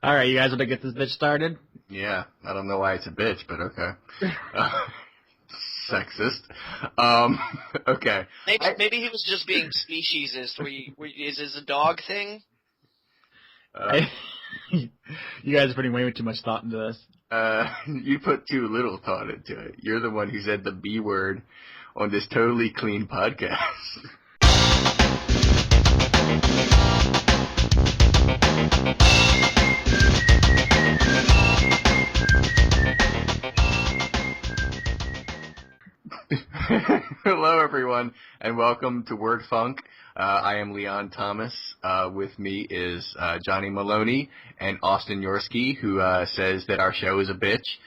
All right, you guys want to get this bitch started? Yeah, I don't know why it's a bitch, but okay. Sexist. Okay. Maybe he was just being speciesist. Is this a dog thing? You guys are putting way too much thought into this. You put too little thought into it. You're the one who said the B word on this totally clean podcast. Hello, everyone, and welcome to Word Funk. I am Leon Thomas. With me is Johnny Maloney and Austin Yorsky, who says that our show is a bitch.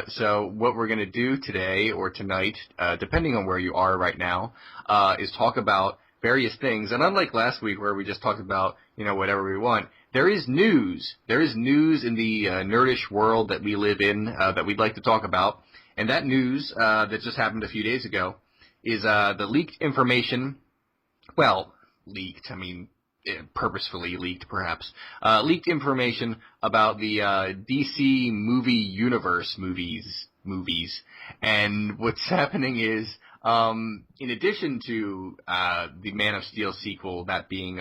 So what we're going to do today or tonight, depending on where you are right now, is talk about various things. And unlike last week where we just talked about, whatever we want, there is news. There is news in the nerdish world that we live in that we'd like to talk about. And that news that just happened a few days ago is the leaked information. Well, leaked, purposefully leaked, perhaps. Leaked information about the DC movie universe movies. And what's happening is, in addition to the Man of Steel sequel, that being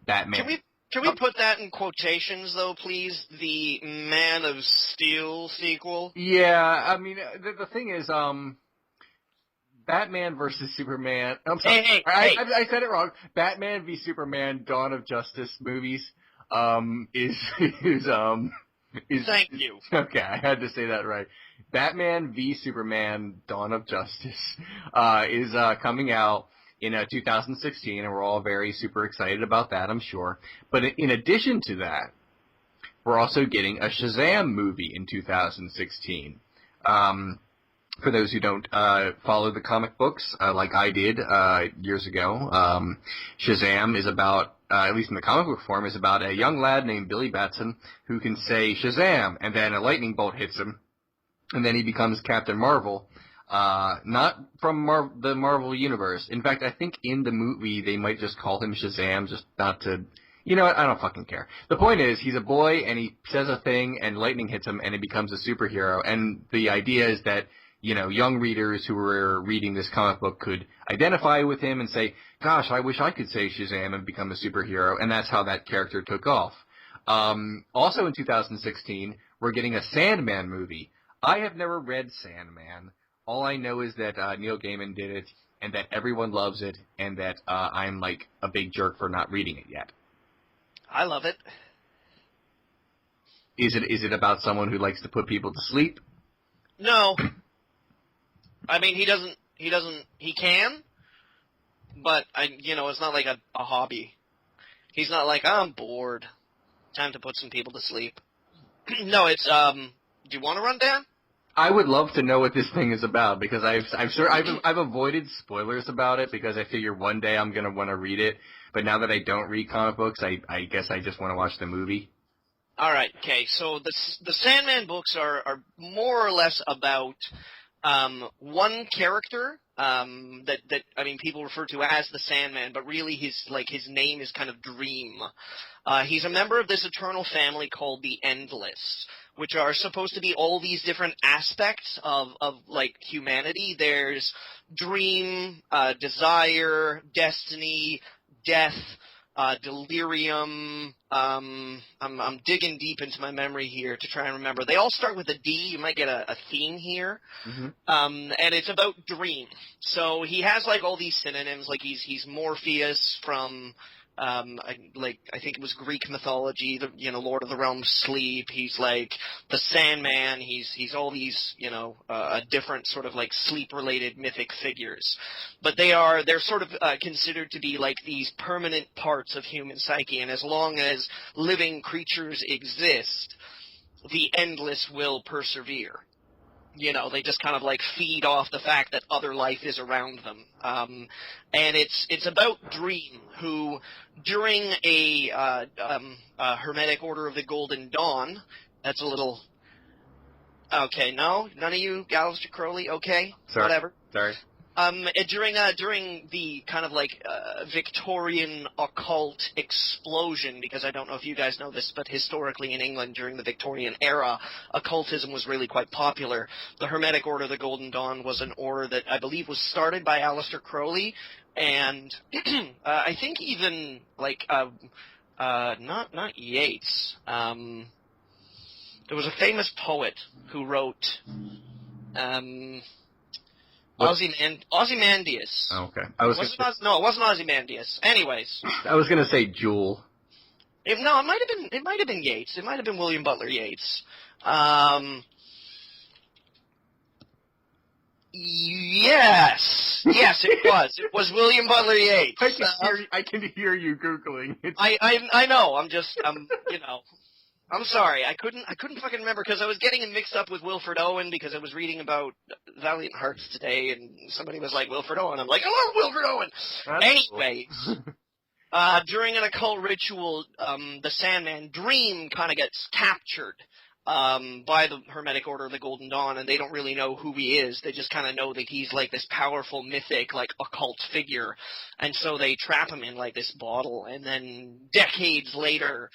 Batman... Can we put that in quotations, though, please? The Man of Steel sequel? Yeah, the thing is, Batman versus Superman... I'm sorry, hey. I said it wrong. Batman v Superman Dawn of Justice movies, is... Thank you. Okay, I had to say that right. Batman v Superman Dawn of Justice, is coming out in 2016, and we're all very super excited about that, I'm sure. But in addition to that, we're also getting a Shazam movie in 2016. For those who don't follow the comic books, like I did years ago, Shazam is about, at least in the comic book form, is about a young lad named Billy Batson who can say Shazam, and then a lightning bolt hits him, and then he becomes Captain Marvel. Not from the Marvel Universe. In fact, I think in the movie they might just call him Shazam, just not to... You know what? I don't fucking care. The point is, he's a boy, and he says a thing, and lightning hits him, and he becomes a superhero. And the idea is that, young readers who were reading this comic book could identify with him and say, gosh, I wish I could say Shazam and become a superhero. And that's how that character took off. Also in 2016, we're getting a Sandman movie. I have never read Sandman. All I know is that Neil Gaiman did it, and that everyone loves it, and that I'm like a big jerk for not reading it yet. I love it. Is it about someone who likes to put people to sleep? No. He can, but it's not like a hobby. He's not like, I'm bored. Time to put some people to sleep. No, it's, do you want to run down? I would love to know what this thing is about, because I've avoided spoilers about it because I figure one day I'm gonna want to read it. But now that I don't read comic books, I guess I just want to watch the movie. All right. Okay. So the Sandman books are more or less about one character that people refer to as the Sandman, but really his name is kind of Dream. He's a member of this eternal family called the Endless, which are supposed to be all these different aspects of humanity. There's dream, desire, destiny, death, delirium. I'm digging deep into my memory here to try and remember. They all start with a D. You might get a theme here. Mm-hmm. And it's about Dream. So he has all these synonyms. He's Morpheus from... I think it was Greek mythology, Lord of the Realms sleep. He's the Sandman. He's all these, different sort of sleep-related mythic figures. But they're sort of considered to be these permanent parts of human psyche. And as long as living creatures exist, the Endless will persevere. They just kind of feed off the fact that other life is around them. And it's about Dream, who during a Hermetic Order of the Golden Dawn, that's a little... Okay, no? None of you, Gallister Crowley? Okay, sorry. whatever. Sorry. During the kind of like Victorian occult explosion, because I don't know if you guys know this, but historically in England during the Victorian era, occultism was really quite popular. The Hermetic Order of the Golden Dawn was an order that I believe was started by Aleister Crowley, and I think even like not Yeats. There was a famous poet who wrote. Ozymandias. Oh, okay. It wasn't Ozymandias. Anyways. I was gonna say Jewel. It might have been Yeats. It might have been William Butler Yeats. Yes, it was. It was William Butler Yeats. I can hear you Googling. I know. I'm sorry. I couldn't fucking remember because I was getting it mixed up with Wilfred Owen because I was reading about Valiant Hearts today and somebody was like, Wilfred Owen. I'm like, I love Wilfred Owen. Anyways, during an occult ritual, the Sandman dream kind of gets captured by the Hermetic Order of the Golden Dawn, and they don't really know who he is. They just kind of know that he's like this powerful, mythic, like occult figure, and so they trap him in like this bottle. And then decades later,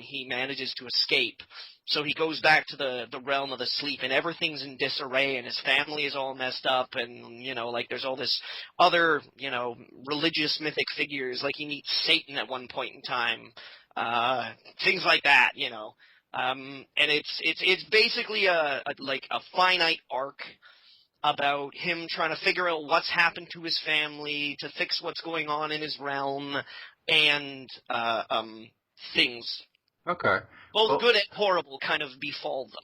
he manages to escape. So he goes back to the realm of the sleep, and everything's in disarray, and his family is all messed up, and like there's all this other religious mythic figures. Like he meets Satan at one point in time, things like that. And it's basically a finite arc about him trying to figure out what's happened to his family, to fix what's going on in his realm, and things. Okay. Both good and horrible kind of befall them.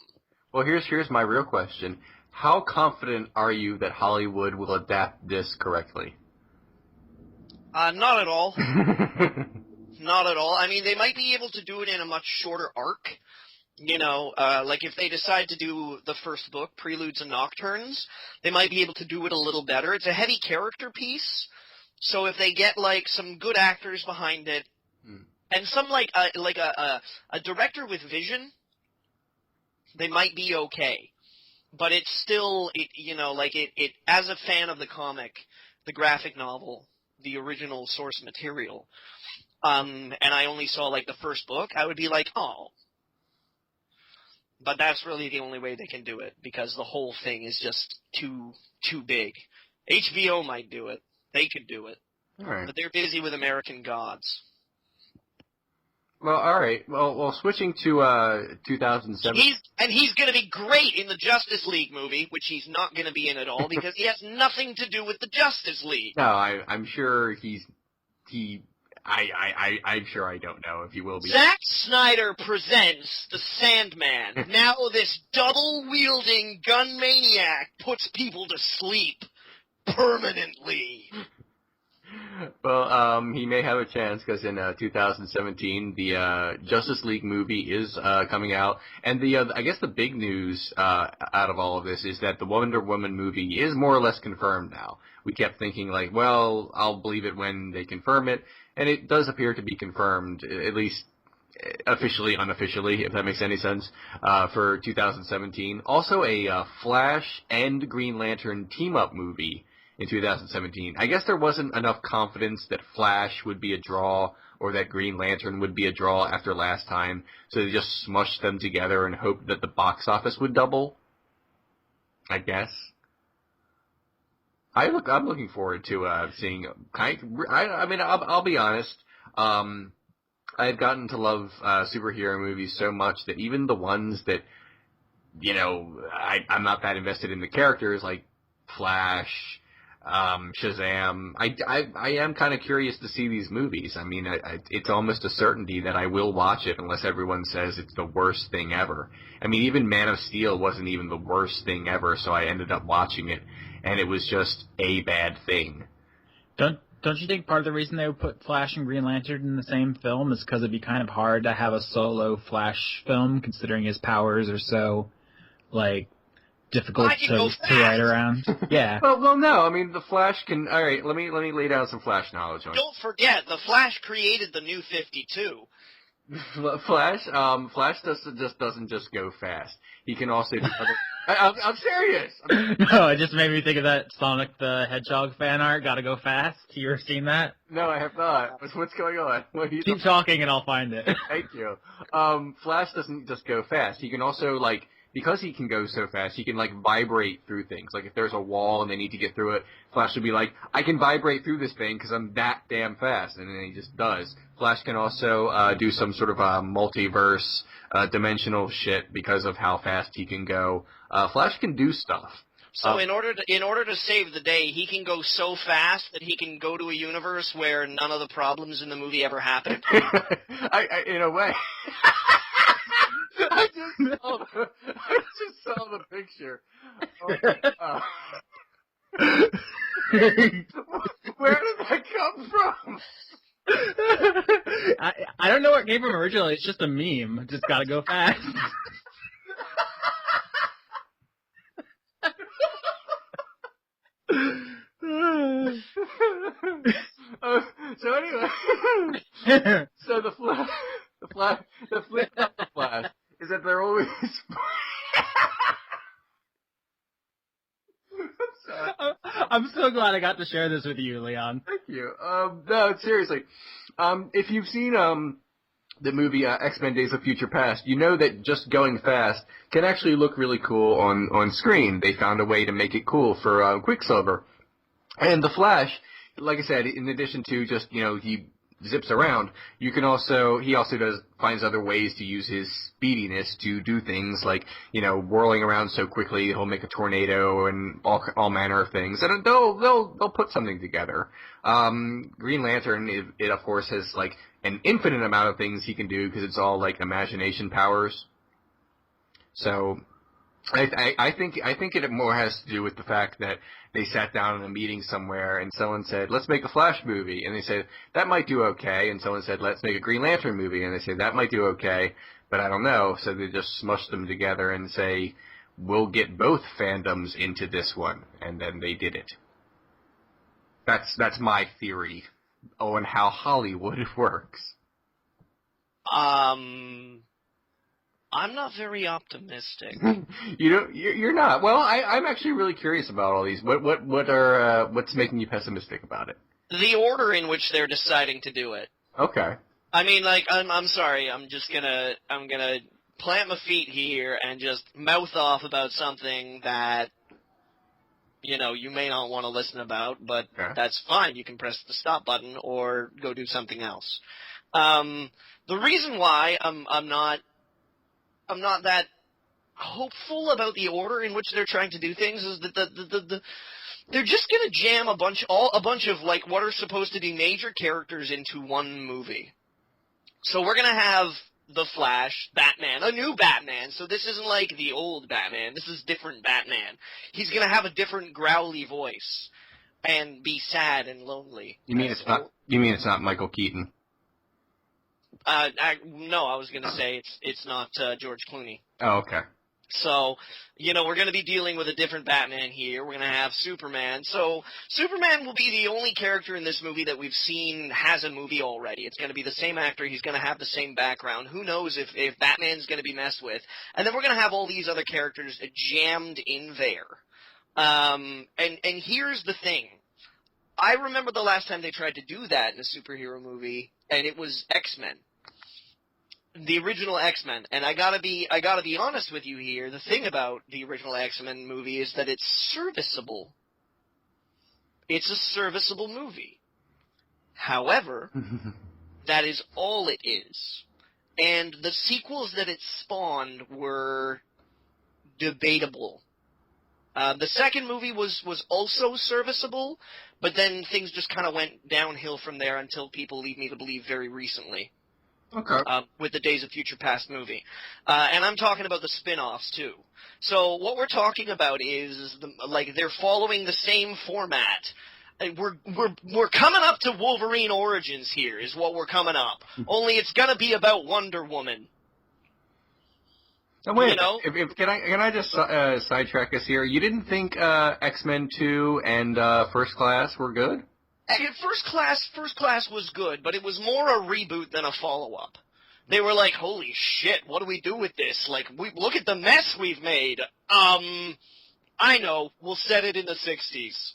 Well, here's my real question. How confident are you that Hollywood will adapt this correctly? Not at all. Not at all. I mean, they might be able to do it in a much shorter arc. Like if they decide to do the first book, Preludes and Nocturnes, they might be able to do it a little better. It's a heavy character piece, so if they get like some good actors behind it, and some like a director with vision, they might be okay. But it's still, it as a fan of the comic, the graphic novel, the original source material, and I only saw like the first book, I would be like, oh. But that's really the only way they can do it, because the whole thing is just too big. HBO might do it. They could do it. All right. But they're busy with American Gods. Well, all right. Well, switching to 2007. He's going to be great in the Justice League movie, which he's not going to be in at all, because he has nothing to do with the Justice League. No, I'm sure I'm sure I don't know if he will be. Zack Snyder presents the Sandman. Now this double-wielding gun maniac puts people to sleep permanently. Well, he may have a chance because in 2017 the Justice League movie is coming out, and I guess the big news out of all of this is that the Wonder Woman movie is more or less confirmed now. We kept thinking like, well, I'll believe it when they confirm it. And it does appear to be confirmed, at least officially, unofficially, if that makes any sense, for 2017. Also a Flash and Green Lantern team-up movie in 2017. I guess there wasn't enough confidence that Flash would be a draw or that Green Lantern would be a draw after last time, so they just smushed them together and hoped that the box office would double, I guess. I'm looking forward to seeing. I mean, I'll be honest. I've gotten to love superhero movies so much that even the ones that, I'm not that invested in the characters, like Flash, Shazam. I am kind of curious to see these movies. I mean, it's almost a certainty that I will watch it unless everyone says it's the worst thing ever. I mean, even Man of Steel wasn't even the worst thing ever, so I ended up watching it. And it was just a bad thing. Don't you think part of the reason they would put Flash and Green Lantern in the same film is because it'd be kind of hard to have a solo Flash film, considering his powers are so, difficult to write around? Yeah. Well, no. I mean, the Flash can. All right, let me lay down some Flash knowledge on it. Don't forget, the Flash created the New 52. Flash doesn't just go fast. He can also do other. I'm serious. No, it just made me think of that Sonic the Hedgehog fan art, Gotta Go Fast. You ever seen that? No, I have not. What's going on? What are you Keep talking and I'll find it. Thank you. Flash doesn't just go fast. He can also, like, because he can go so fast, he can, like, vibrate through things. Like, if there's a wall and they need to get through it, Flash would be like, I can vibrate through this thing because I'm that damn fast. And then he just does. Flash can also do some sort of multiverse, dimensional shit because of how fast he can go. Flash can do stuff. So in order to save the day, he can go so fast that he can go to a universe where none of the problems in the movie ever happened. In a way. I just saw the picture. Where did that come from? I don't know where it came from originally. It's just a meme. Just gotta go fast. So anyway, so the flip of the Flash is that they're always. I'm so glad I got to share this with you, Leon. Thank you. No, seriously. If you've seen the movie X-Men: Days of Future Past, you know that just going fast can actually look really cool on screen. They found a way to make it cool for Quicksilver. And the Flash, like I said, in addition to just, he zips around, he also finds other ways to use his speediness to do things like, whirling around so quickly he'll make a tornado and all manner of things. And they'll put something together. Green Lantern, it of course has like an infinite amount of things he can do because it's all like imagination powers. So I think it more has to do with the fact that they sat down in a meeting somewhere and someone said, let's make a Flash movie. And they said, that might do okay. And someone said, let's make a Green Lantern movie. And they said, that might do okay, but I don't know. So they just smushed them together and say, we'll get both fandoms into this one. And then they did it. That's my theory on how Hollywood works. I'm not very optimistic. You're not. Well, I'm actually really curious about all these. What's making you pessimistic about it? The order in which they're deciding to do it. Okay. I mean, like, I'm sorry. I'm gonna plant my feet here and just mouth off about something that, you may not want to listen about, but That's fine. You can press the stop button or go do something else. The reason why I'm not that hopeful about the order in which they're trying to do things is that they're just gonna jam a bunch of like what are supposed to be major characters into one movie. So we're gonna have the Flash, Batman, a new Batman. So this isn't like the old Batman. This is different Batman. He's gonna have a different growly voice and be sad and lonely. You mean it's not Michael Keaton? No, I was going to say it's not George Clooney. Oh, okay. So, we're going to be dealing with a different Batman here. We're going to have Superman. So, Superman will be the only character in this movie that we've seen has a movie already. It's going to be the same actor. He's going to have the same background. Who knows if Batman's going to be messed with. And then we're going to have all these other characters jammed in there. And here's the thing. I remember the last time they tried to do that in a superhero movie, and it was X-Men. The original X-Men. And I gotta be honest with you here. The thing about the original X-Men movie is that it's serviceable. It's a serviceable movie. However, that is all it is. And the sequels that it spawned were debatable. The second movie was also serviceable, but then things just kind of went downhill from there until people lead me to believe very recently. Okay. With the Days of Future Past movie. And I'm talking about the spin-offs, too. So what we're talking about is, they're following the same format. We're coming up to Wolverine Origins here, is what we're coming up. Only it's gonna be about Wonder Woman. Now, wait, can I just sidetrack us here? You didn't think X-Men 2 and First Class were good? First Class was good, but it was more a reboot than a follow-up. they were like, holy shit, what do we do with this? Like, look at the mess we've made. I know, we'll set it in the 60s.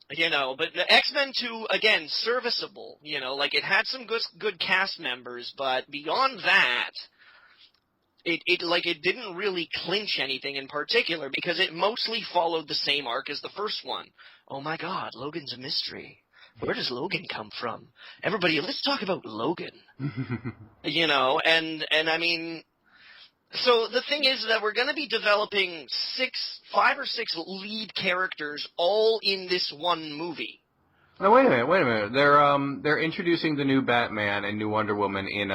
You know, but the X-Men 2, again, serviceable. You know, like, it had some good cast members, but beyond that, it didn't really clinch anything in particular, because it mostly followed the same arc as the first one. Oh my god, Logan's a mystery. Where does Logan come from? Everybody, let's talk about Logan. You know, and I mean, so the thing is that we're going to be developing 5 or 6 lead characters all in this one movie. Now wait a minute. They're introducing the new Batman and new Wonder Woman in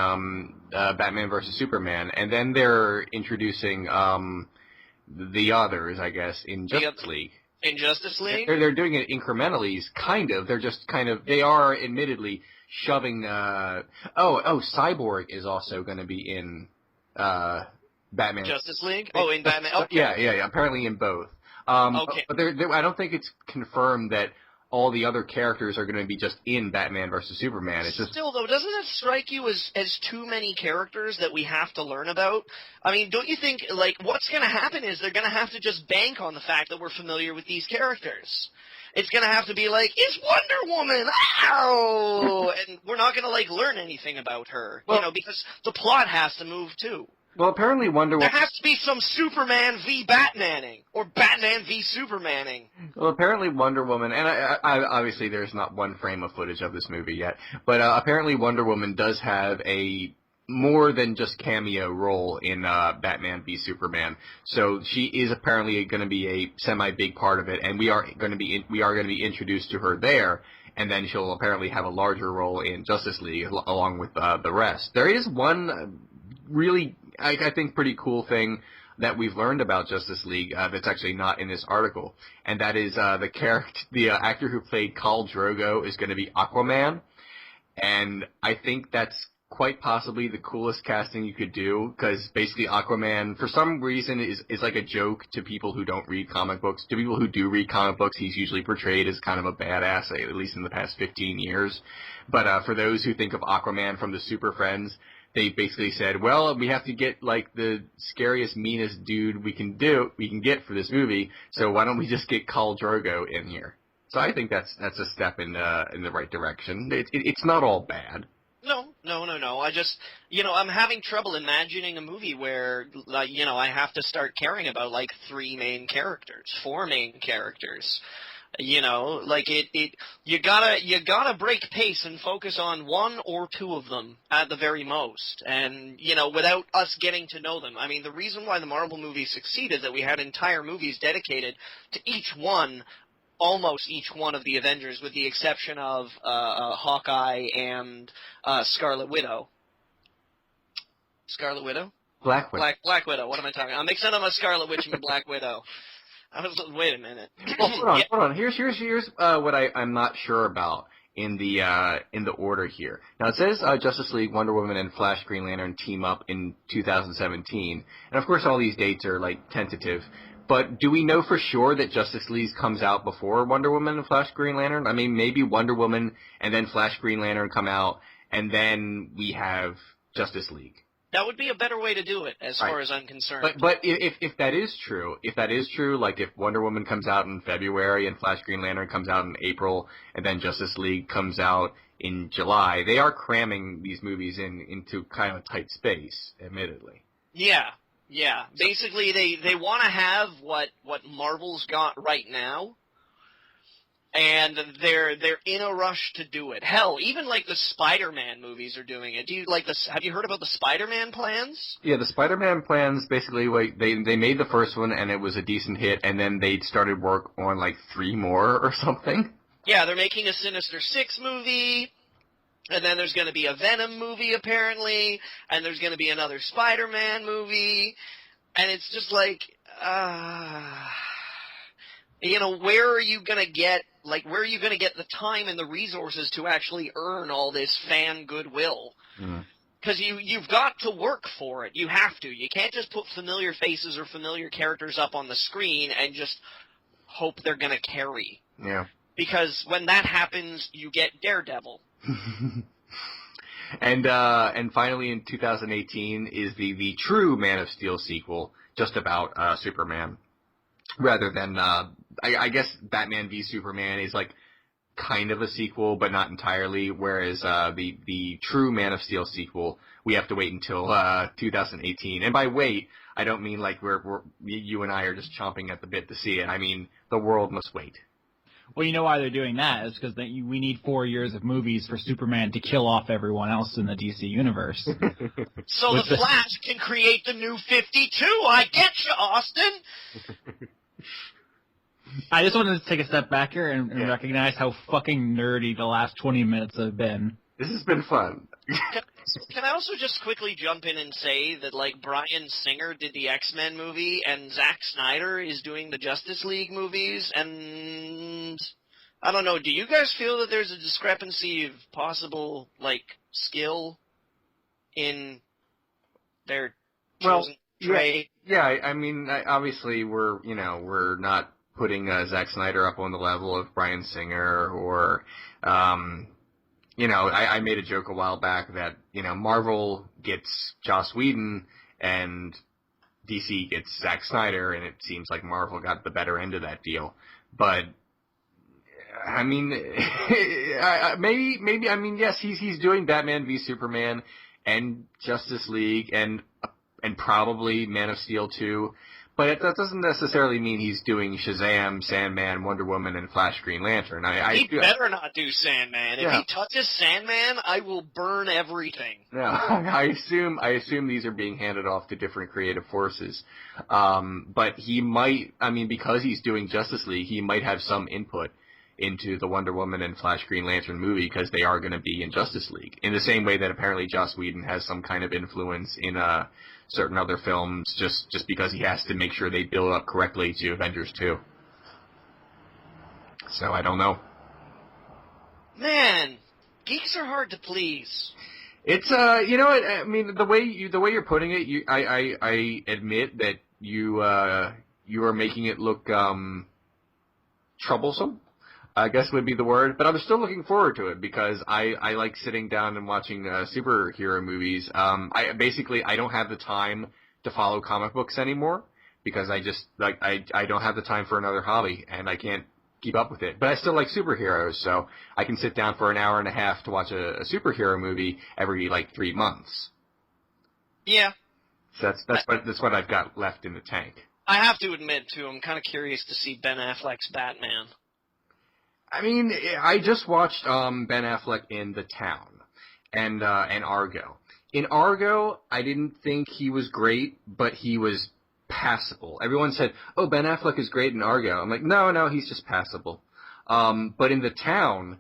Batman vs Superman, and then they're introducing the others, I guess, in Justice League. In Justice League? They're doing it incrementally, kind of. They're just kind of, they are admittedly shoving, Cyborg is also going to be in, Batman. Justice League? Oh, in Batman, okay. Yeah, apparently in both. Okay. But I don't think it's confirmed that all the other characters are going to be just in Batman vs. Superman. It's just... Still, though, doesn't it strike you as too many characters that we have to learn about? I mean, don't you think, like, what's going to happen is they're going to have to just bank on the fact that we're familiar with these characters. It's going to have to be like, it's Wonder Woman! Ow! And we're not going to, like, learn anything about her, you know, because the plot has to move, too. Well, apparently Wonder Woman... There has to be some Superman v. Batmaning, or Batman v. Supermaning. Well, apparently Wonder Woman, and I obviously there's not one frame of footage of this movie yet, but apparently Wonder Woman does have a more than just cameo role in Batman v. Superman. So she is apparently going to be a semi-big part of it, and we are going to be introduced to her there, and then she'll apparently have a larger role in Justice League along with the rest. There is one really... I think pretty cool thing that we've learned about Justice League that's actually not in this article, and that is the actor who played Khal Drogo is going to be Aquaman, and I think that's quite possibly the coolest casting you could do, because basically Aquaman, for some reason, is like a joke to people who don't read comic books. To people who do read comic books, he's usually portrayed as kind of a badass, at least in the past 15 years. But for those who think of Aquaman from the Super Friends, they basically said, well, we have to get, like, the scariest, meanest dude we can get for this movie, so why don't we just get Khal Drogo in here? So I think that's a step in the right direction. It's not all bad. No. I just, I'm having trouble imagining a movie where, I have to start caring about, like, 3 main characters, 4 main characters. You gotta break pace and focus on 1 or 2 of them at the very most. And, without us getting to know them. I mean, the reason why the Marvel movies succeeded is that we had entire movies dedicated to almost each one of the Avengers, with the exception of Hawkeye and Scarlet Widow. Scarlet Widow? Black Widow. Black Widow. What am I talking about? I'm mixing up a Scarlet Witch and a Black Widow. Wait a minute. Well, hold on. Here's what I'm not sure about in the order here. Now it says Justice League, Wonder Woman, and Flash Green Lantern team up in 2017, and of course all these dates are like tentative. But do we know for sure that Justice League comes out before Wonder Woman and Flash Green Lantern? I mean, maybe Wonder Woman and then Flash Green Lantern come out, and then we have Justice League. That would be a better way to do it, as far as I'm concerned. But if that is true, like if Wonder Woman comes out in February and Flash Green Lantern comes out in April, and then Justice League comes out in July, they are cramming these movies into kind of a tight space, admittedly. Yeah. Basically, they want to have what Marvel's got right now, and they're in a rush to do it. Hell, even like the Spider-Man movies are doing it. Have you heard about the Spider-Man plans? Yeah, the Spider-Man plans basically they made the first one and it was a decent hit, and then they started work on like 3 more or something. Yeah, they're making a Sinister Six movie. And then there's going to be a Venom movie, apparently, and there's going to be another Spider-Man movie, and it's just like, where are you going to get the time and the resources to actually earn all this fan goodwill? Because you've got to work for it. You have to. You can't just put familiar faces or familiar characters up on the screen and just hope they're going to carry. Yeah. Because when that happens, you get Daredevil. And finally in 2018 is the true Man of Steel sequel, just about Superman, rather than I guess Batman v Superman is like kind of a sequel, but not entirely. Whereas the true Man of Steel sequel, we have to wait until 2018. And by wait, I don't mean like you and I are just chomping at the bit to see it. I mean the world must wait. Well, you know why they're doing that is because we need 4 years of movies for Superman to kill off everyone else in the DC universe. So the Flash can create the new 52. I get you, Austin. I just wanted to take a step back here and recognize how fucking nerdy the last 20 minutes have been. This has been fun. Can I also just quickly jump in and say that, like, Bryan Singer did the X-Men movie, and Zack Snyder is doing the Justice League movies, and I don't know, do you guys feel that there's a discrepancy of possible, like, skill in their chosen trade? Yeah, I mean, obviously we're not putting Zack Snyder up on the level of Bryan Singer or, I made a joke a while back that, Marvel gets Joss Whedon and DC gets Zack Snyder, and it seems like Marvel got the better end of that deal. But, I mean, maybe, I mean, yes, he's doing Batman v Superman and Justice League and probably Man of Steel 2. But that doesn't necessarily mean he's doing Shazam, Sandman, Wonder Woman, and Flash Green Lantern. He better not do Sandman. If he touches Sandman, I will burn everything. No, I assume these are being handed off to different creative forces. But he might, I mean, because he's doing Justice League, he might have some input into the Wonder Woman and Flash Green Lantern movie because they are going to be in Justice League. In the same way that apparently Joss Whedon has some kind of influence in certain other films just because he has to make sure they build up correctly to Avengers 2. So I don't know. Man, geeks are hard to please. It's you know what I mean, the way you're putting it, I admit that you are making it look troublesome, I guess would be the word, but I'm still looking forward to it because I like sitting down and watching superhero movies. I don't have the time to follow comic books anymore because I don't have the time for another hobby and I can't keep up with it. But I still like superheroes, so I can sit down for an hour and a half to watch a superhero movie every 3 months. Yeah. So that's what I've got left in the tank. I have to admit too, I'm kind of curious to see Ben Affleck's Batman. I mean, I just watched Ben Affleck in The Town and Argo. In Argo, I didn't think he was great, but he was passable. Everyone said, "Oh, Ben Affleck is great in Argo." I'm like, no, he's just passable. But in The Town,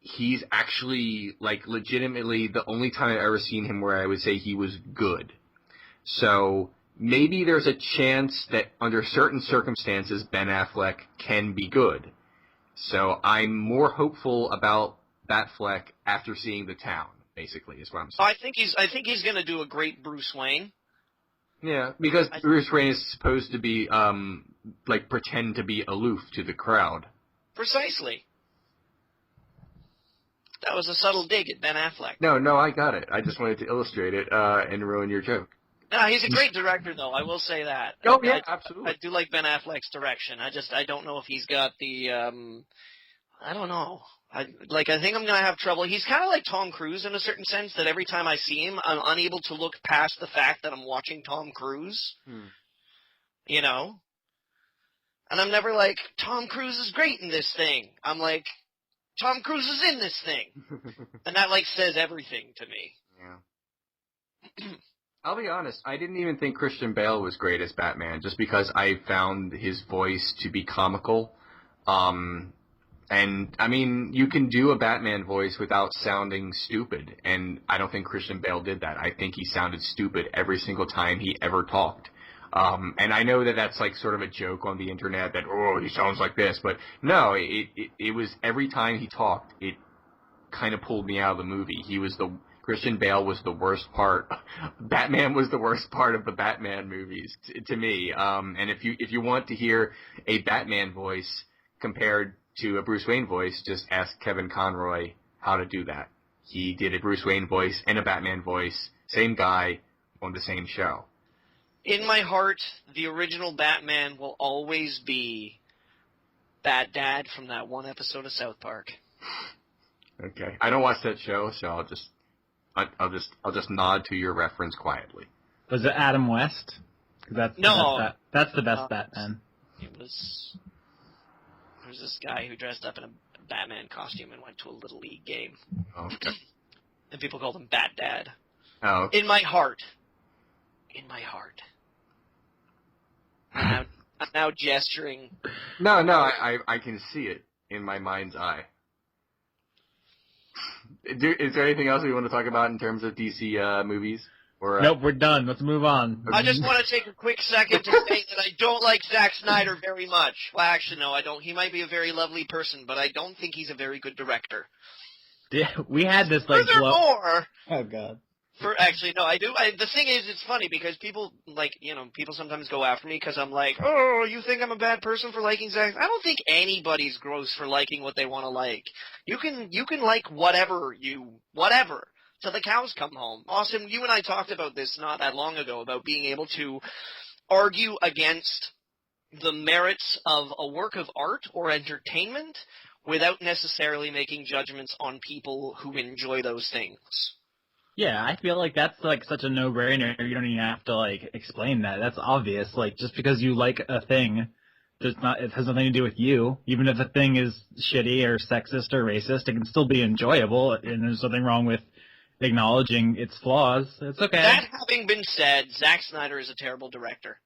he's actually legitimately the only time I've ever seen him where I would say he was good. So maybe there's a chance that under certain circumstances, Ben Affleck can be good. So I'm more hopeful about Batfleck after seeing The Town, basically, is what I'm saying. I think he's going to do a great Bruce Wayne. Yeah, because Bruce Wayne is supposed to be, pretend to be aloof to the crowd. Precisely. That was a subtle dig at Ben Affleck. No, I got it. I just wanted to illustrate it and ruin your joke. No, he's a great director, though. I will say that. Oh, yeah, absolutely. I do like Ben Affleck's direction. I don't know if he's got the, I don't know. I think I'm going to have trouble. He's kind of like Tom Cruise in a certain sense, that every time I see him, I'm unable to look past the fact that I'm watching Tom Cruise. You know? And I'm never like, Tom Cruise is great in this thing. I'm like, Tom Cruise is in this thing. And that, says everything to me. Yeah. I'll be honest, I didn't even think Christian Bale was great as Batman, just because I found his voice to be comical. And, I mean, you can do a Batman voice without sounding stupid, and I don't think Christian Bale did that. I think he sounded stupid every single time he ever talked. And I know that that's sort of a joke on the internet that, oh, he sounds like this, but no, it was every time he talked, it kind of pulled me out of the movie. Christian Bale was the worst part. Batman was the worst part of the Batman movies to me. And if you want to hear a Batman voice compared to a Bruce Wayne voice, just ask Kevin Conroy how to do that. he did a Bruce Wayne voice and a Batman voice, same guy on the same show. In my heart, the original Batman will always be Bat Dad from that one episode of South Park. Okay, I don't watch that show, so I'll just nod to your reference quietly. Was it Adam West? That's the best Batman. It was. There was this guy who dressed up in a Batman costume and went to a Little League game. Okay. And people called him Bat Dad. Oh. Okay. In my heart. In my heart. I'm now gesturing. No, I can see it in my mind's eye. Is there anything else we want to talk about in terms of DC movies? Or, Nope, we're done. Let's move on. I just want to take a quick second to say that I don't like Zack Snyder very much. Well, actually, no, I don't. He might be a very lovely person, but I don't think he's a very good director. Yeah, we had this like. Furthermore, oh God. Actually, no, I do. The thing is, it's funny because people, people sometimes go after me because I'm like, oh, you think I'm a bad person for liking Zack? I don't think anybody's gross for liking what they want to like. You can like whatever till the cows come home. Austin, you and I talked about this not that long ago, about being able to argue against the merits of a work of art or entertainment without necessarily making judgments on people who enjoy those things. Yeah, I feel like that's like such a no-brainer. You don't even have to like explain that. That's obvious. Like just because you like a thing, it has nothing to do with you. Even if the thing is shitty or sexist or racist, it can still be enjoyable, and there's nothing wrong with acknowledging its flaws. It's okay. That having been said, Zack Snyder is a terrible director.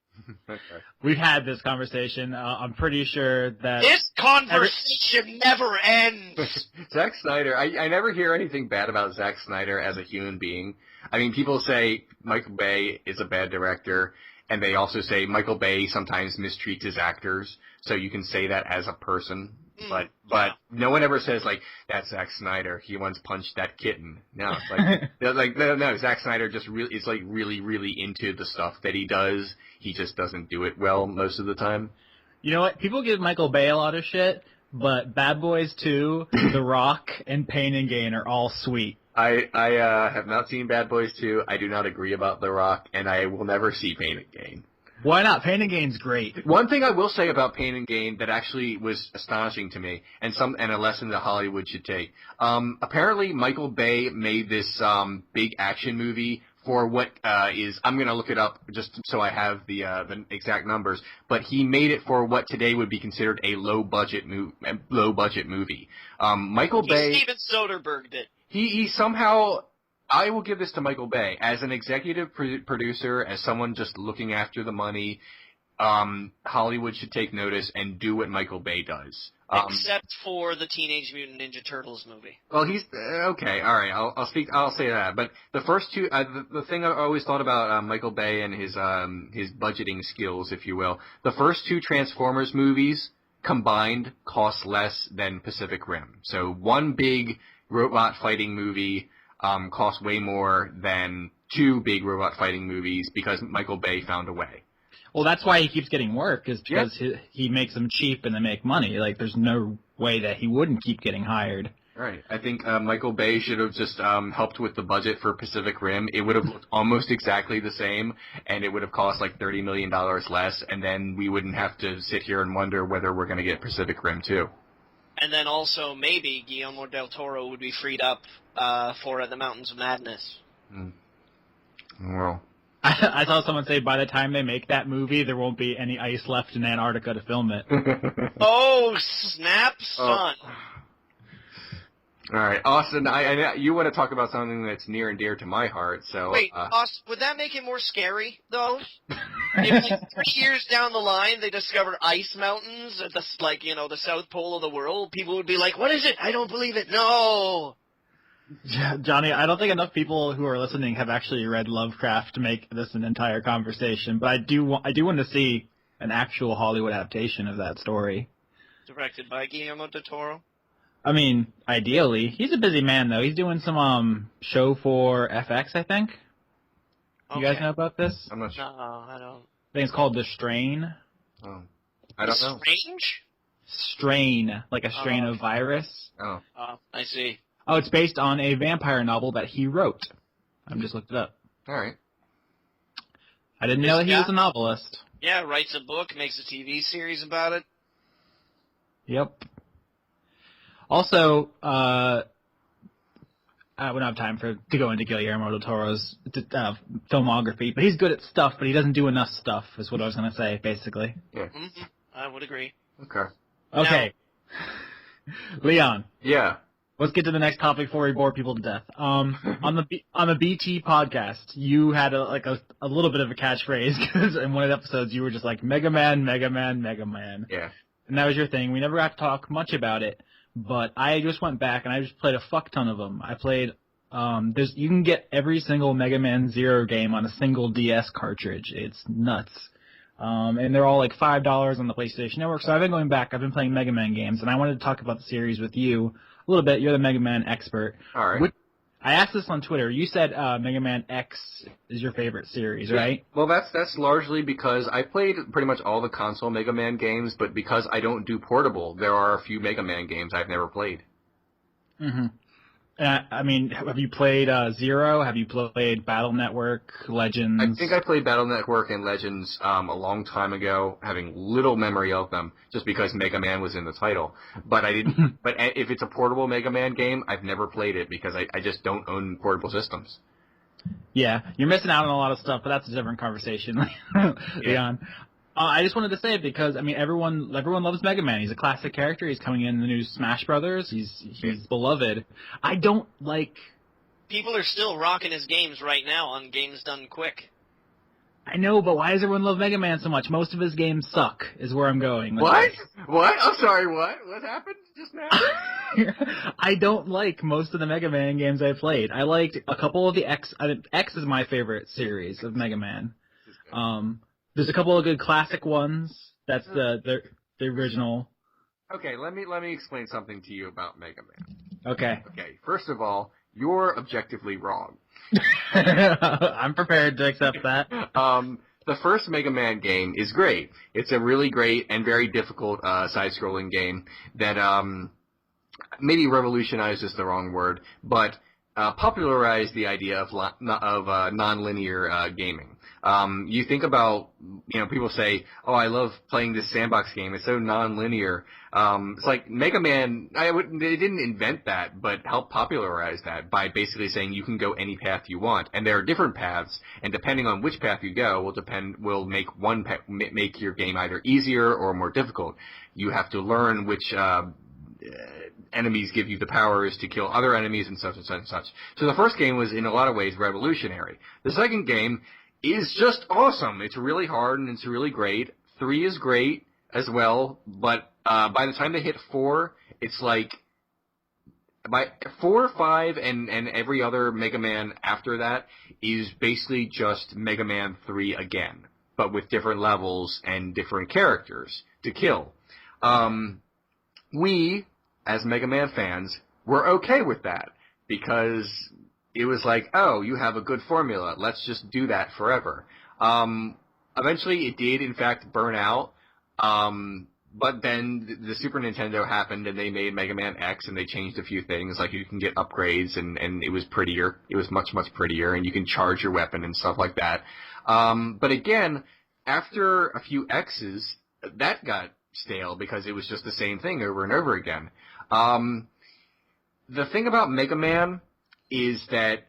Okay. We've had this conversation. I'm pretty sure that this conversation never ends. Zack Snyder, I never hear anything bad about Zack Snyder as a human being. I mean, people say Michael Bay is a bad director, and they also say Michael Bay sometimes mistreats his actors, so you can say that as a person. But no one ever says, like, that's Zack Snyder. He once punched that kitten. No, it's like, no, Zack Snyder just is, like, really, really into the stuff that he does. He just doesn't do it well most of the time. You know what? People give Michael Bay a lot of shit, but Bad Boys 2, The Rock, and Pain and Gain are all sweet. I have not seen Bad Boys 2. I do not agree about The Rock, and I will never see Pain and Gain. Why not? Pain and Gain's great. One thing I will say about Pain and Gain that actually was astonishing to me, and a lesson that Hollywood should take. Apparently, Michael Bay made this big action movie for what is, I'm going to look it up just so I have the exact numbers, but he made it for what today would be considered a low budget movie. Michael Bay. Steven Soderbergh did. He somehow. I will give this to Michael Bay. As an executive producer, as someone just looking after the money, Hollywood should take notice and do what Michael Bay does. Except for the Teenage Mutant Ninja Turtles movie. Well, he's okay. All right, I'll say that. But the first two, the thing I always thought about Michael Bay and his budgeting skills, if you will, the first two Transformers movies combined cost less than Pacific Rim. So one big robot fighting movie cost way more than two big robot fighting movies because Michael Bay found a way. Well, that's why he keeps getting work, is because he makes them cheap and they make money. Like, there's no way that he wouldn't keep getting hired. Right. I think Michael Bay should have just helped with the budget for Pacific Rim. It would have looked almost exactly the same, and it would have cost like $30 million less, and then we wouldn't have to sit here and wonder whether we're going to get Pacific Rim 2. And then also, maybe Guillermo del Toro would be freed up for The Mountains of Madness. Well, I saw someone say by the time they make that movie, there won't be any ice left in Antarctica to film it. Oh, snap, son. Oh. All right, Austin, you want to talk about something that's near and dear to my heart, so... Wait, Austin, would that make it more scary, though? If, like, 3 years down the line, they discovered ice mountains at the South Pole of the world, people would be like, what is it? I don't believe it. No! Johnny, I don't think enough people who are listening have actually read Lovecraft to make this an entire conversation, but I do want to see an actual Hollywood adaptation of that story. Directed by Guillermo del Toro? I mean, ideally. He's a busy man, though. He's doing some show for FX, I think. You guys know about this? I'm not sure. No, I don't. I think it's called The Strain. Oh. I don't know. Strange? Strain, like a strain of virus. Oh. I see. Oh, it's based on a vampire novel that he wrote. I just looked it up. All right. I didn't know that he was a novelist. Yeah, writes a book, makes a TV series about it. Yep. Also, I don't have time to go into Guillermo del Toro's filmography, but he's good at stuff, but he doesn't do enough stuff, is what I was going to say, basically. Yeah. Mm-hmm. I would agree. Okay. Leon. Yeah. Let's get to the next topic before we bore people to death. On the BT podcast, you had a little bit of a catchphrase because in one of the episodes you were just like Megaman, Megaman, Megaman. Yeah. And that was your thing. We never got to talk much about it, but I just went back and I just played a fuck ton of them. I played. You can get every single Mega Man Zero game on a single DS cartridge. It's nuts. And they're all like $5 on the PlayStation Network. So I've been going back. I've been playing Mega Man games, and I wanted to talk about the series with you a little bit. You're the Mega Man expert. All right. I asked this on Twitter. You said Mega Man X is your favorite series, right? Well, that's largely because I played pretty much all the console Mega Man games, but because I don't do portable, there are a few Mega Man games I've never played. Mm-hmm. I mean, have you played Zero? Have you played Battle Network, Legends? I think I played Battle Network and Legends a long time ago, having little memory of them, just because Mega Man was in the title. But I didn't. But if it's a portable Mega Man game, I've never played it because I just don't own portable systems. Yeah, you're missing out on a lot of stuff, but that's a different conversation, Leon. I just wanted to say it because, I mean, everyone loves Mega Man. He's a classic character. He's coming in the new Smash Brothers. He's beloved. I don't like... People are still rocking his games right now on Games Done Quick. I know, but why does everyone love Mega Man so much? Most of his games suck, is where I'm going. What? What? I'm sorry, what? What happened just now? I don't like most of the Mega Man games I played. I liked a couple of the X... X is my favorite series of Mega Man. There's a couple of good classic ones. That's the original. Okay, let me explain something to you about Mega Man. Okay. Okay, first of all, you're objectively wrong. I'm prepared to accept that. The first Mega Man game is great. It's a really great and very difficult side-scrolling game that maybe revolutionized is the wrong word, but popularized the idea of non-linear gaming. You think about, people say, oh, I love playing this sandbox game. It's so non-linear. It's like Mega Man, they didn't invent that, but helped popularize that by basically saying you can go any path you want. And there are different paths, and depending on which path you go will make your game either easier or more difficult. You have to learn which, enemies give you the powers to kill other enemies and such and such and such. So the first game was in a lot of ways revolutionary. The second game is just awesome. It's really hard and it's really great. 3 is great as well, but by the time they hit 4, it's like by 4, 5, and every other Mega Man after that is basically just Mega Man 3 again, but with different levels and different characters to kill. We, as Mega Man fans, were okay with that because it was like, oh, you have a good formula. Let's just do that forever. Eventually, it did, in fact, burn out. But then the Super Nintendo happened, and they made Mega Man X, and they changed a few things. Like, you can get upgrades, and it was prettier. It was much, much prettier, and you can charge your weapon and stuff like that. But again, after a few X's, that got stale because it was just the same thing over and over again. The thing about Mega Man is that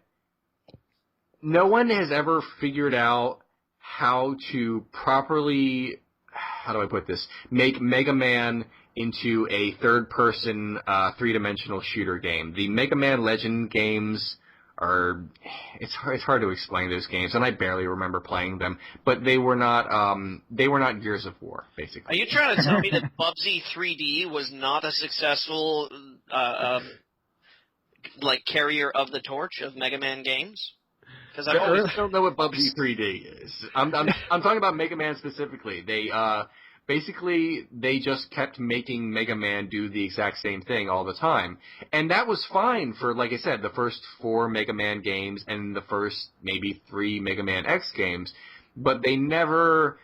no one has ever figured out how to properly, how do I put this, make Mega Man into a third-person, three-dimensional shooter game. The Mega Man Legend games are, it's hard to explain those games, and I barely remember playing them, but they were not Gears of War, basically. Are you trying to tell me that Bubsy 3D was not a successful, carrier of the torch of Mega Man games? Because I always don't know what Bubsy 3D is. I'm talking about Mega Man specifically. They basically they just kept making Mega Man do the exact same thing all the time, and that was fine for, like I said, the first 4 Mega Man games and the first maybe 3 Mega Man X games, but they never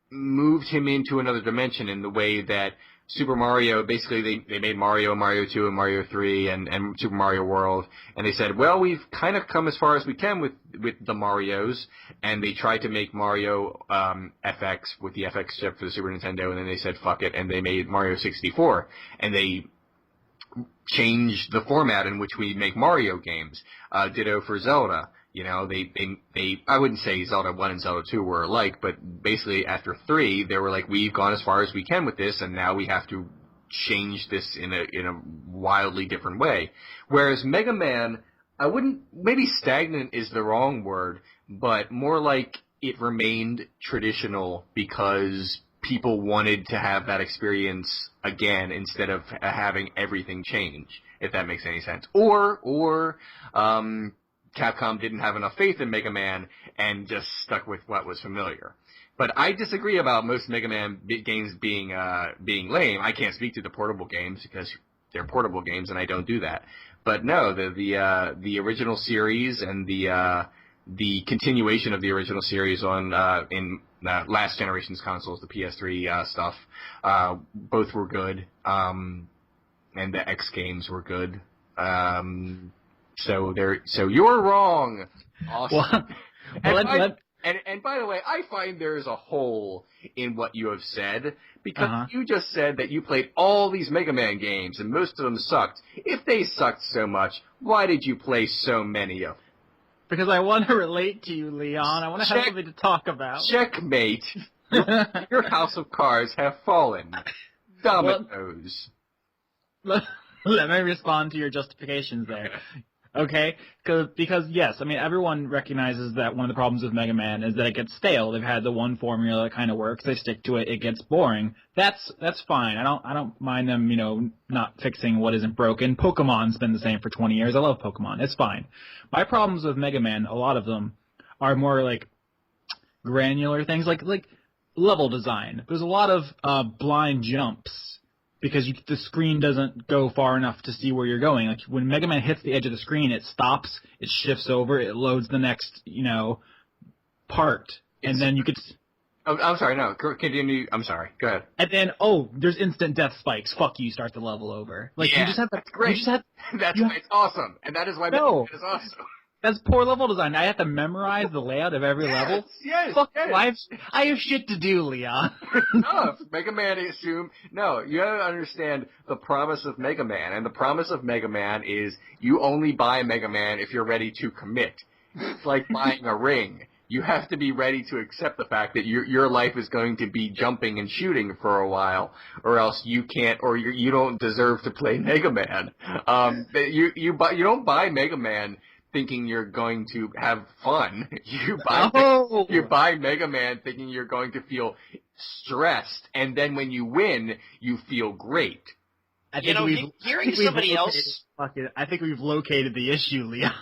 moved him into another dimension in the way that Super Mario, basically they made Mario, Mario 2, and Mario 3, and Super Mario World, and they said, well, we've kind of come as far as we can with the Marios, and they tried to make Mario FX with the FX chip for the Super Nintendo, and then they said, fuck it, and they made Mario 64, and they changed the format in which we make Mario games. Ditto for Zelda. You know, they I wouldn't say Zelda 1 and Zelda 2 were alike, but basically after 3, they were like, we've gone as far as we can with this, and now we have to change this in a wildly different way. Whereas Mega Man, maybe stagnant is the wrong word, but more like it remained traditional because people wanted to have that experience again instead of having everything change, if that makes any sense. Or Capcom didn't have enough faith in Mega Man and just stuck with what was familiar. But I disagree about most Mega Man games being lame. I can't speak to the portable games because they're portable games and I don't do that. But no, the original series and the continuation of the original series on in last generation's consoles, the PS3 stuff, both were good, and the X games were good. So you're wrong, Austin. And by the way, I find there's a hole in what you have said, because you just said that you played all these Mega Man games, and most of them sucked. If they sucked so much, why did you play so many of them? Because I want to relate to you, Leon. I want to have something to talk about. Checkmate. Your house of cards have fallen. Dominoes. Let me respond to your justifications there. Okay? Because, yes, I mean, everyone recognizes that one of the problems with Mega Man is that it gets stale. They've had the one formula that kind of works. They stick to it. It gets boring. That's fine. I don't mind them, not fixing what isn't broken. Pokemon's been the same for 20 years. I love Pokemon. It's fine. My problems with Mega Man, a lot of them, are more like granular things, like level design. There's a lot of blind jumps because the screen doesn't go far enough to see where you're going. Like when Mega Man hits the edge of the screen, it stops, it shifts over, it loads the next, part, and then you could. Oh, I'm sorry. No, continue. I'm sorry. Go ahead. And then, there's instant death spikes. Fuck you. Start the level over. Like you just have to. That's great. It's awesome, and that is why Mega Man is awesome. That's poor level design. I have to memorize the layout of every level. Yes. Fuck life. I have shit to do, Leon. No, Mega Man you have to understand the promise of Mega Man, and the promise of Mega Man is you only buy Mega Man if you're ready to commit. It's like buying a ring. You have to be ready to accept the fact that your life is going to be jumping and shooting for a while, or else you can't, or you don't deserve to play Mega Man. You don't buy Mega Man thinking you're going to have fun. You buy Mega Man thinking you're going to feel stressed, and then when you win, you feel great. I think we've located the issue, Leon.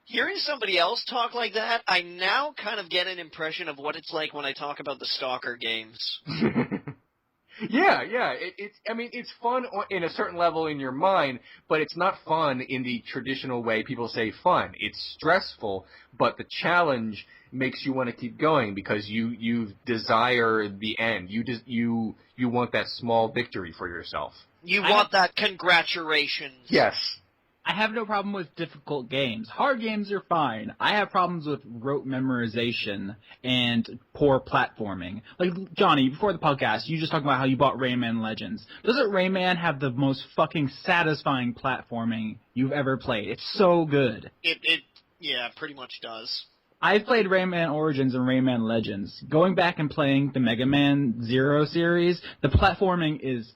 Hearing somebody else talk like that, I now kind of get an impression of what it's like when I talk about the Stalker games. Yeah. It's fun in a certain level in your mind, but it's not fun in the traditional way people say fun. It's stressful, but the challenge makes you want to keep going because you desire the end. You want that small victory for yourself. You want that congratulations. Yes. I have no problem with difficult games. Hard games are fine. I have problems with rote memorization and poor platforming. Like, Johnny, before the podcast, you just talked about how you bought Rayman Legends. Doesn't Rayman have the most fucking satisfying platforming you've ever played? It's so good. It pretty much does. I've played Rayman Origins and Rayman Legends. Going back and playing the Mega Man Zero series, the platforming is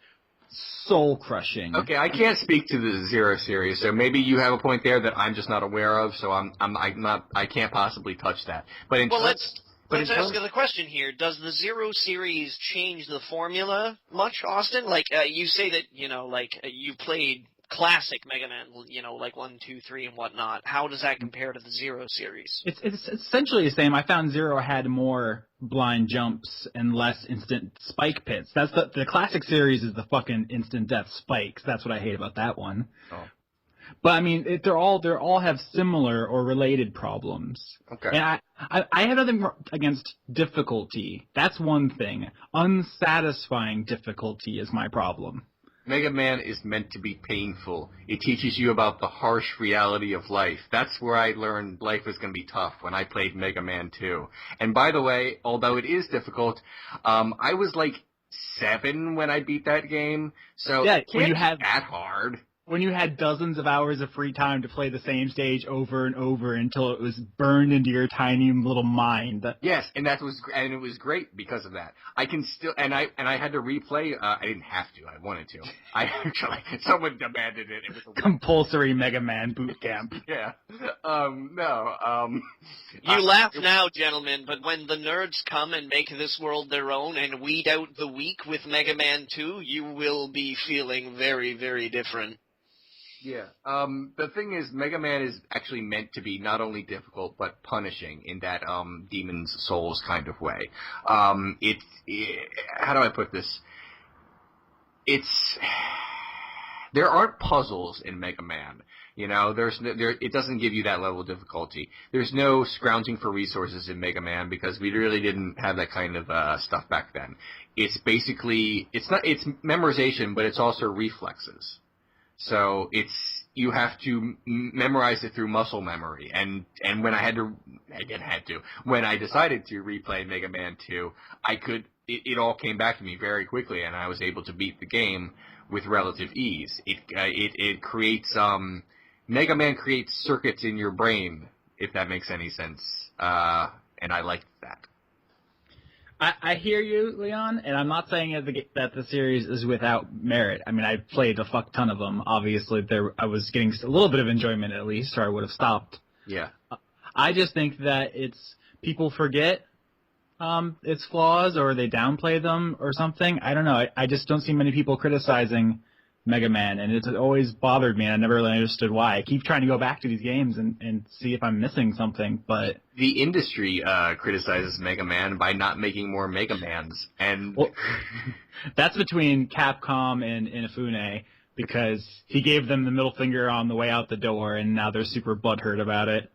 soul-crushing. Okay, I can't speak to the Zero series, so maybe you have a point there that I'm just not aware of. So I can't possibly touch that. But let's ask the question here: does the Zero series change the formula much, Austin? Like you say that you played classic Mega Man, like 1, 2, 3, and whatnot. How does that compare to the Zero series? It's essentially the same. I found Zero had more blind jumps and less instant spike pits. That's the classic series is the fucking instant death spikes. That's what I hate about that one. Oh. But I mean, they're all have similar or related problems. Okay. And I have nothing against difficulty. That's one thing. Unsatisfying difficulty is my problem. Mega Man is meant to be painful. It teaches you about the harsh reality of life. That's where I learned life was going to be tough when I played Mega Man 2. And by the way, although it is difficult, I was like 7 when I beat that game, so yeah, it can't be that hard. When you had dozens of hours of free time to play the same stage over and over until it was burned into your tiny little mind. Yes, and it was great because of that. I can still, and I had to replay. I didn't have to. I wanted to. I actually, someone demanded it. It was a compulsory Mega Man boot camp. Yeah. No. You laugh now, gentlemen, but when the nerds come and make this world their own and weed out the weak with Mega Man 2, you will be feeling very, very different. Yeah. The thing is, Mega Man is actually meant to be not only difficult, but punishing in that, Demon's Souls kind of way. How do I put this? There aren't puzzles in Mega Man. You know, it doesn't give you that level of difficulty. There's no scrounging for resources in Mega Man because we really didn't have that kind of, stuff back then. It's basically, it's memorization, but it's also reflexes. So you have to memorize it through muscle memory. And when when I decided to replay Mega Man 2, it all came back to me very quickly, and I was able to beat the game with relative ease. It creates, Mega Man creates circuits in your brain, if that makes any sense. And I liked that. I hear you, Leon, and I'm not saying that the series is without merit. I mean, I played a fuck ton of them. Obviously, I was getting a little bit of enjoyment at least, or I would have stopped. Yeah. I just think that people forget its flaws, or they downplay them, or something. I don't know. I just don't see many people criticizing Mega Man, and it's always bothered me, and I never really understood why. I keep trying to go back to these games and see if I'm missing something, but... The industry criticizes Mega Man by not making more Mega Mans, and... Well, that's between Capcom and Inafune, because he gave them the middle finger on the way out the door, and now they're super butthurt about it.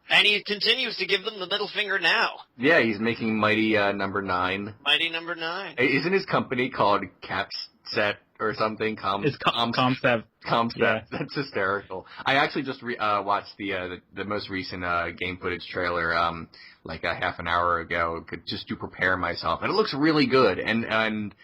And he continues to give them the middle finger now. Yeah, he's making Mighty Number 9. Mighty Number 9. Isn't his company called Capset or something? It's Comcept. Comcept. Yeah. That's hysterical. I actually just watched the most recent game footage trailer like a half an hour ago, just to prepare myself, and it looks really good. And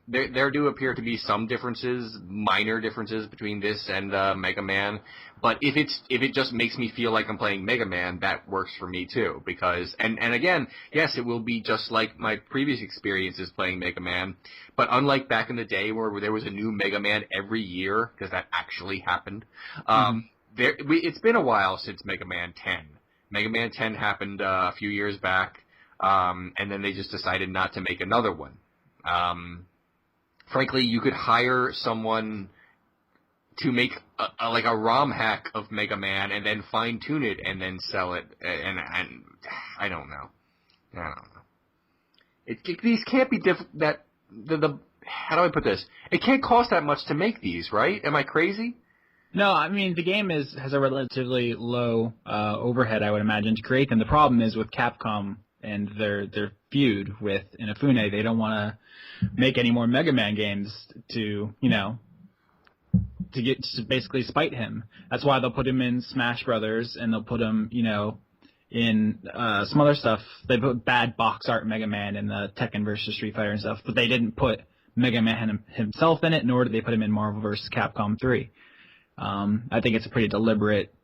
there do appear to be some differences, minor differences between this and Mega Man. But if it just makes me feel like I'm playing Mega Man, that works for me too. Because and again, yes, it will be just like my previous experiences playing Mega Man. But unlike back in the day where there was a new Mega Man every year, because that actually happened, it's been a while since Mega Man 10. Mega Man 10 happened a few years back, and then they just decided not to make another one. Frankly, you could hire someone to make a ROM hack of Mega Man and then fine tune it and then sell it. And I don't know. These can't be how do I put this? It can't cost that much to make these, right? Am I crazy? No, I mean, the game has a relatively low overhead, I would imagine, to create them. The problem is with Capcom and their feud with Inafune, they don't want to make any more Mega Man games to basically spite him. That's why they'll put him in Smash Brothers, and they'll put him, in some other stuff. They put bad box art Mega Man in the Tekken vs. Street Fighter and stuff, but they didn't put Mega Man himself in it, nor did they put him in Marvel vs. Capcom 3. I think it's a pretty deliberate,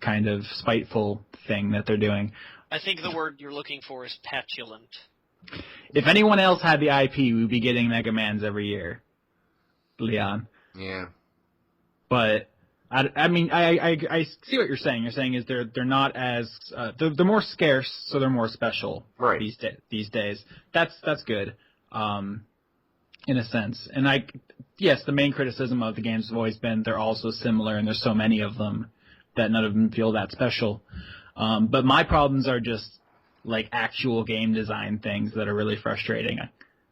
kind of spiteful thing that they're doing. I think the word you're looking for is petulant. If anyone else had the IP, we'd be getting Mega Mans every year, Leon. Yeah. But I mean, I see what you're saying. You're saying is they're not as they're more scarce, so they're more special right. these days. That's good, in a sense. And yes, the main criticism of the games have always been they're all so similar, and there's so many of them that none of them feel that special. But my problems are just like actual game design things that are really frustrating.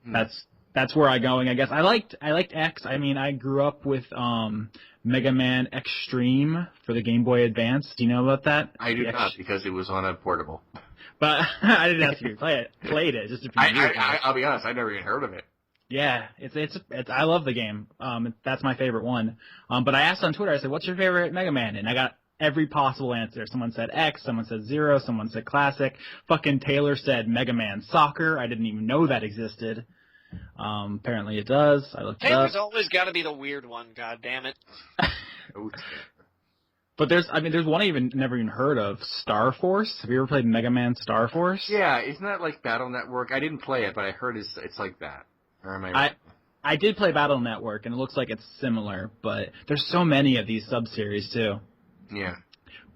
That's that's where I'm going, I guess. I liked X. I mean, I grew up with Megaman Extreme for the Game Boy Advance. Do you know about that? I do not, because it was on a portable. But I didn't ask you to play it. Played it just a few years ago. I'll be honest, I've never even heard of it. Yeah, it's I love the game. That's my favorite one. But I asked on Twitter, I said, "What's your favorite Mega Man?" And I got every possible answer. Someone said X, someone said Zero, someone said Classic. Fucking Taylor said Mega Man Soccer. I didn't even know that existed. Apparently it does. I looked it up. Taylor's always got to be the weird one. God damn it. But there's one I never even heard of, Star Force. Have you ever played Mega Man Star Force? Yeah, isn't that like Battle Network? I didn't play it, but I heard it's like that. Or am I right? I did play Battle Network, and it looks like it's similar, but there's so many of these sub-series, too. Yeah.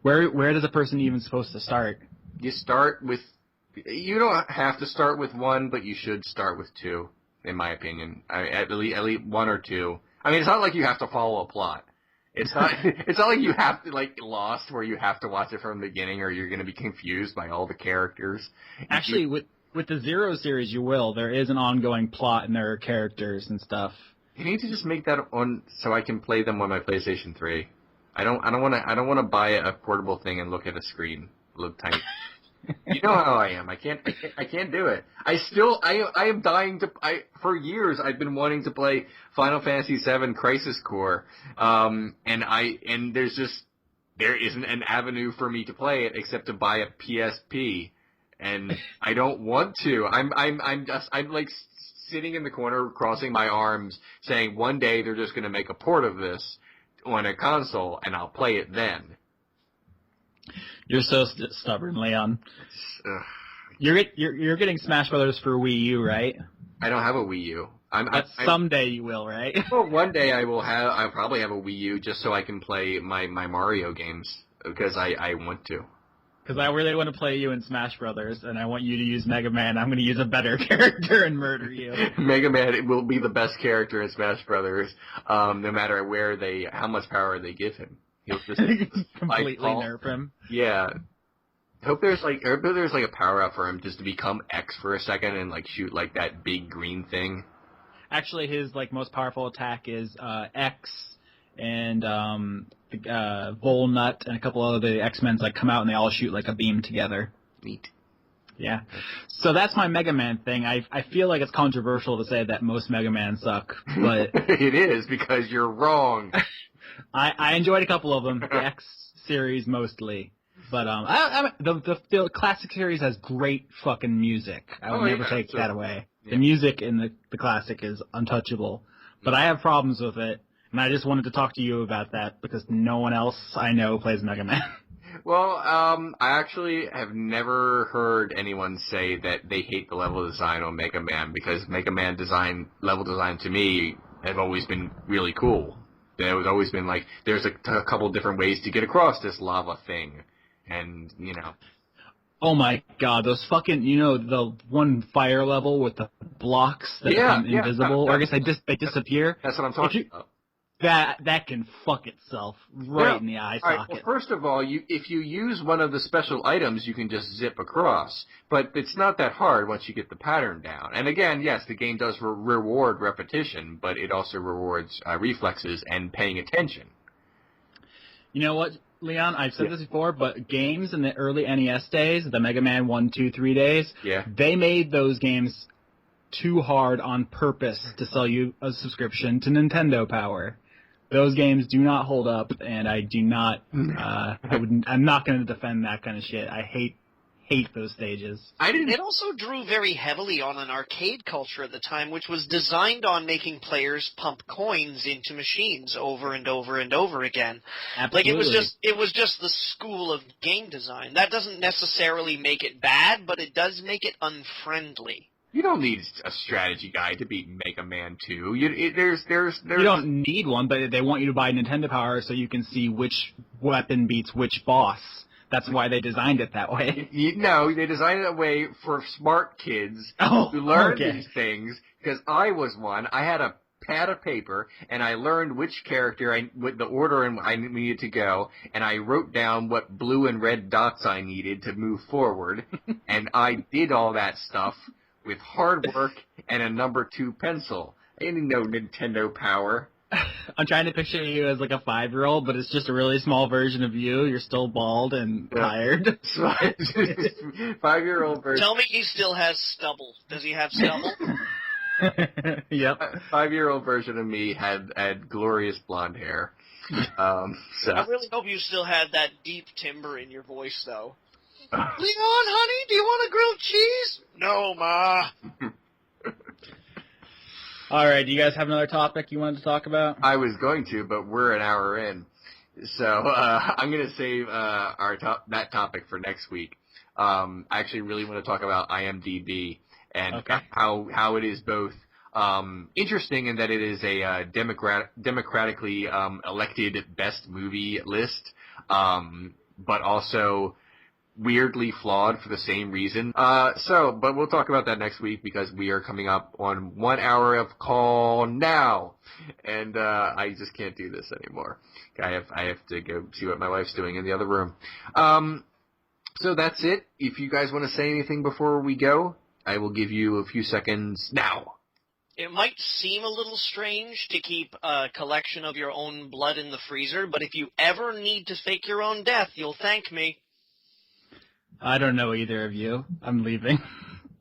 Where does a person even supposed to start? You start with... You don't have to start with one, but you should start with two, in my opinion. At least one or two. I mean, it's not like you have to follow a plot. It's not like you have to, like, Lost, where you have to watch it from the beginning or you're going to be confused by all the characters. Actually, with the Zero series, you will. There is an ongoing plot and there are characters and stuff. You need to just make that on so I can play them on my PlayStation 3. I don't want to buy a portable thing and look at a screen. Look tiny. You know how I am. I can't do it. I am dying to. For years I've been wanting to play Final Fantasy VII Crisis Core, and there isn't an avenue for me to play it except to buy a PSP, and I don't want to. I'm like sitting in the corner, crossing my arms, saying one day they're just going to make a port of this on a console, and I'll play it then. You're so stubborn, Leon. You're getting Smash Brothers for Wii U, right? I don't have a Wii U. Someday you will, right? Well, one day I'll probably have a Wii U just so I can play my Mario games because I want to. Because I really want to play you in Smash Brothers, and I want you to use Mega Man. I'm going to use a better character and murder you. Mega Man will be the best character in Smash Brothers, no matter how much power they give him. He'll just completely nerf him. Yeah. I hope there's like a power up for him just to become X for a second and like shoot like that big green thing. Actually, his like most powerful attack is X and Volnut and a couple of the X-Men's like come out and they all shoot like a beam together. Neat. Yeah. So that's my Mega Man thing. I feel like it's controversial to say that most Mega Man suck, but it is because you're wrong. I enjoyed a couple of them, the X series mostly, but the classic series has great fucking music. I will never take that away. Yeah. The music in the classic is untouchable, but I have problems with it, and I just wanted to talk to you about that because no one else I know plays Mega Man. Well, I actually have never heard anyone say that they hate the level design on Mega Man because Mega Man level design to me have always been really cool. There's always been like, there's a couple different ways to get across this lava thing, and you know. Oh my god, those fucking, the one fire level with the blocks that become invisible, or I guess they disappear. That's what I'm talking about. That can fuck itself right in the eye socket. All right, well, first of all, if you use one of the special items, you can just zip across. But it's not that hard once you get the pattern down. And again, yes, the game does reward repetition, but it also rewards reflexes and paying attention. You know what, Leon? I've said this before, but games in the early NES days, the Mega Man 1, 2, 3 days, they made those games too hard on purpose to sell you a subscription to Nintendo Power. Those games do not hold up, and I do not. I'm not going to defend that kind of shit. I hate those stages. It also drew very heavily on an arcade culture at the time, which was designed on making players pump coins into machines over and over and over again. Absolutely. Like it was just the school of game design. That doesn't necessarily make it bad, but it does make it unfriendly. You don't need a strategy guide to beat Mega Man 2. You don't need one, but they want you to buy Nintendo Power so you can see which weapon beats which boss. That's why they designed it that way. No, they designed it that way for smart kids who learn these things, because I was one. I had a pad of paper, and I learned which character, with the order I needed to go, and I wrote down what blue and red dots I needed to move forward, and I did all that stuff with hard work and a number 2 pencil. Ain't no Nintendo power. I'm trying to picture you as like a 5-year-old, but it's just a really small version of you. You're still bald and tired. 5-year-old version. Tell me he still has stubble. Does he have stubble? Yep. 5-year-old version of me had glorious blonde hair. So. I really hope you still had that deep timbre in your voice, though. Leon, honey, do you want a grilled cheese? No, Ma. All right, do you guys have another topic you wanted to talk about? I was going to, but we're an hour in. So I'm going to save that topic for next week. I actually really want to talk about IMDb and how it is both interesting in that it is a democratically elected best movie list, but also weirdly flawed for the same reason. But we'll talk about that next week because we are coming up on 1 hour of call now, and I just can't do this anymore. I have to go see what my wife's doing in the other room. So that's it. If you guys want to say anything before we go, I will give you a few seconds now. It might seem a little strange to keep a collection of your own blood in the freezer, but if you ever need to fake your own death, you'll thank me. I don't know either of you. I'm leaving.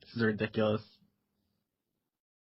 This is ridiculous.